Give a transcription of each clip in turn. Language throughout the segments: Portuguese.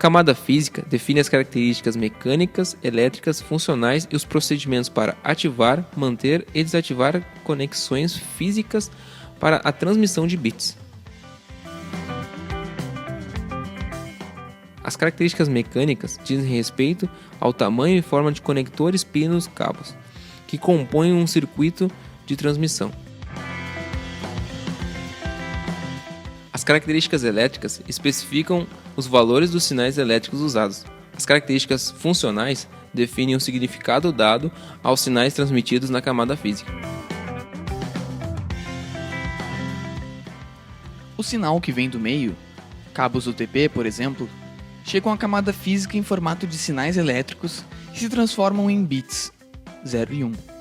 camada física define as características mecânicas, elétricas, funcionais e os procedimentos para ativar, manter e desativar conexões físicas para a transmissão de bits. As características mecânicas dizem respeito ao tamanho e forma de conectores, pinos, cabos, que compõem um circuito de transmissão. As características elétricas especificam os valores dos sinais elétricos usados. As características funcionais definem o significado dado aos sinais transmitidos na camada física. O sinal que vem do meio, cabos UTP, por exemplo, chegam à camada física em formato de sinais elétricos e se transformam em bits 0 e 1.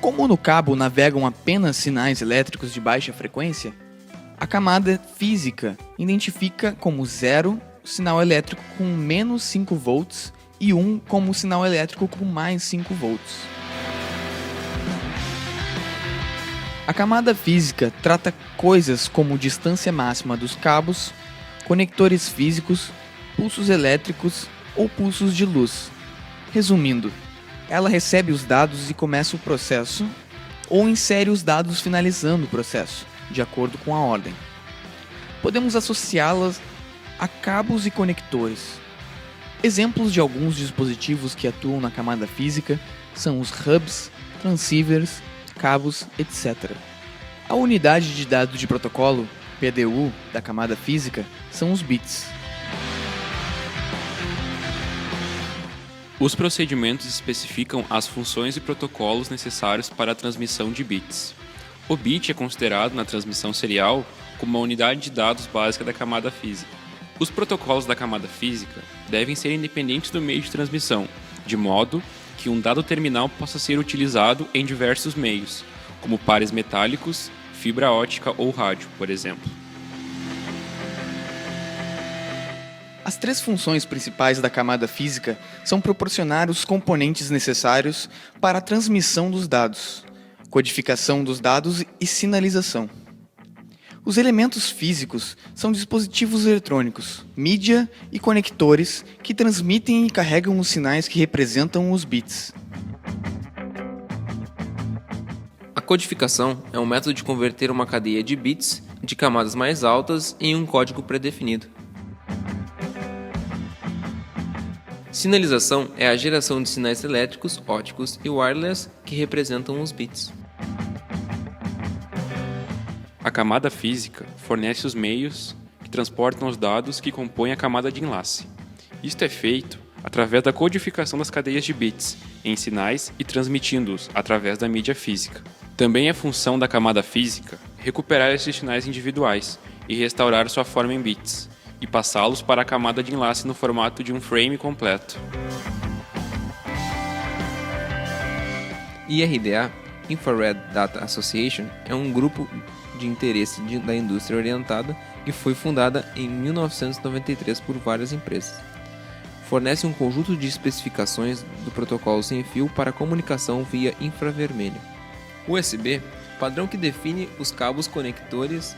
Como no cabo navegam apenas sinais elétricos de baixa frequência, a camada física identifica como 0 sinal elétrico com menos 5 volts e 1 como sinal elétrico com mais 5 volts. A camada física trata coisas como distância máxima dos cabos, conectores físicos, pulsos elétricos ou pulsos de luz. Resumindo, ela recebe os dados e começa o processo, ou insere os dados finalizando o processo, de acordo com a ordem. Podemos associá-las a cabos e conectores. Exemplos de alguns dispositivos que atuam na camada física são os hubs, transceivers, cabos, etc. A unidade de dado de protocolo, PDU, da camada física, são os bits. Os procedimentos especificam as funções e protocolos necessários para a transmissão de bits. O bit é considerado na transmissão serial como uma unidade de dados básica da camada física. Os protocolos da camada física devem ser independentes do meio de transmissão, de modo que um dado terminal possa ser utilizado em diversos meios, como pares metálicos, fibra ótica ou rádio, por exemplo. As três funções principais da camada física são proporcionar os componentes necessários para a transmissão dos dados, codificação dos dados e sinalização. Os elementos físicos são dispositivos eletrônicos, mídia e conectores que transmitem e carregam os sinais que representam os bits. A codificação é um método de converter uma cadeia de bits de camadas mais altas em um código pré-definido. Sinalização é a geração de sinais elétricos, ópticos e wireless que representam os bits. A camada física fornece os meios que transportam os dados que compõem a camada de enlace. Isto é feito através da codificação das cadeias de bits em sinais e transmitindo-os através da mídia física. Também é função da camada física recuperar esses sinais individuais e restaurar sua forma em bits, e passá-los para a camada de enlace no formato de um frame completo. IRDA, Infrared Data Association, é um grupo de interesse da indústria orientada que foi fundada em 1993 por várias empresas. Fornece um conjunto de especificações do protocolo sem fio para comunicação via infravermelho. USB, padrão que define os cabos conectores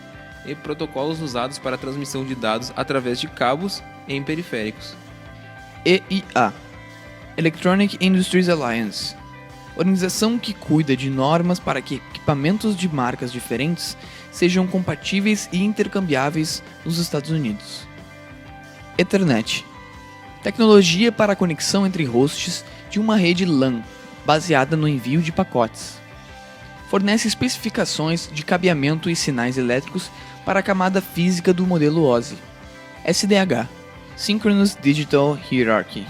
e protocolos usados para a transmissão de dados através de cabos em periféricos. EIA, Electronic Industries Alliance, organização que cuida de normas para que equipamentos de marcas diferentes sejam compatíveis e intercambiáveis nos Estados Unidos. Ethernet, tecnologia para a conexão entre hosts de uma rede LAN, baseada no envio de pacotes. Fornece especificações de cabeamento e sinais elétricos para a camada física do modelo OSI. SDH, Synchronous Digital Hierarchy.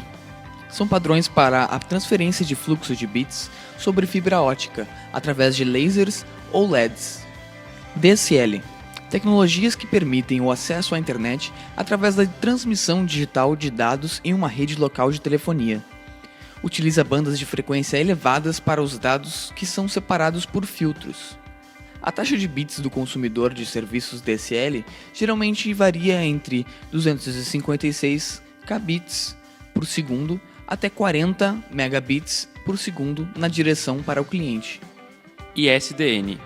São padrões para a transferência de fluxo de bits sobre fibra ótica, através de lasers ou LEDs. DSL, tecnologias que permitem o acesso à internet através da transmissão digital de dados em uma rede local de telefonia. Utiliza bandas de frequência elevadas para os dados que são separados por filtros. A taxa de bits do consumidor de serviços DSL geralmente varia entre 256 kbits por segundo até 40 megabits por segundo na direção para o cliente. ISDN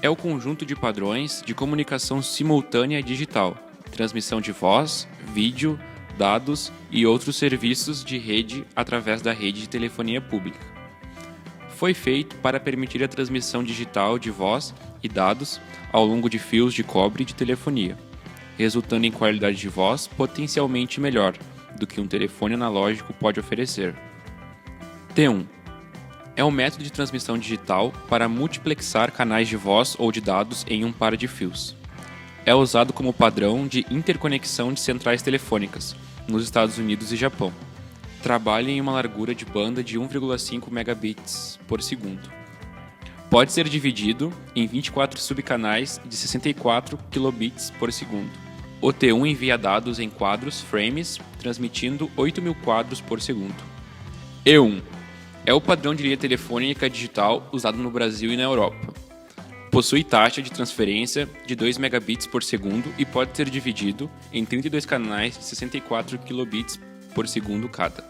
é o conjunto de padrões de comunicação simultânea digital, transmissão de voz, vídeo, dados e outros serviços de rede através da rede de telefonia pública. Foi feito para permitir a transmissão digital de voz e dados ao longo de fios de cobre de telefonia, resultando em qualidade de voz potencialmente melhor do que um telefone analógico pode oferecer. T1 é um método de transmissão digital para multiplexar canais de voz ou de dados em um par de fios. É usado como padrão de interconexão de centrais telefônicas nos Estados Unidos e Japão. Trabalha em uma largura de banda de 1,5 megabits por segundo. Pode ser dividido em 24 subcanais de 64 kilobits por segundo. O T1 envia dados em quadros, frames, transmitindo 8.000 quadros por segundo. E1 é o padrão de linha telefônica digital usado no Brasil e na Europa. Possui taxa de transferência de 2 megabits por segundo e pode ser dividido em 32 canais de 64 kilobits por segundo cada.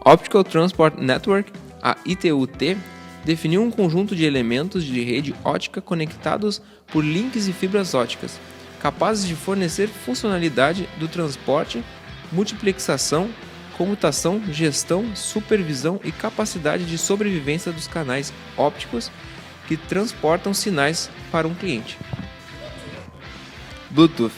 Optical Transport Network, a ITU-T, definiu um conjunto de elementos de rede óptica conectados por links e fibras ópticas, capazes de fornecer funcionalidade do transporte, multiplexação, comutação, gestão, supervisão e capacidade de sobrevivência dos canais ópticos que transportam sinais para um cliente. Bluetooth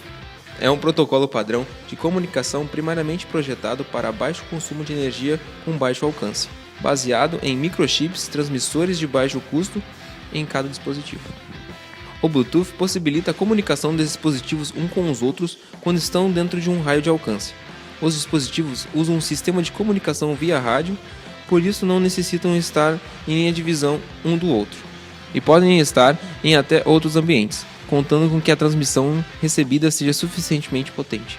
é um protocolo padrão de comunicação primariamente projetado para baixo consumo de energia com baixo alcance, baseado em microchips transmissores de baixo custo em cada dispositivo. O Bluetooth possibilita a comunicação dos dispositivos uns com os outros quando estão dentro de um raio de alcance. Os dispositivos usam um sistema de comunicação via rádio, por isso não necessitam estar em linha de visão um do outro, e podem estar em até outros ambientes, contando com que a transmissão recebida seja suficientemente potente.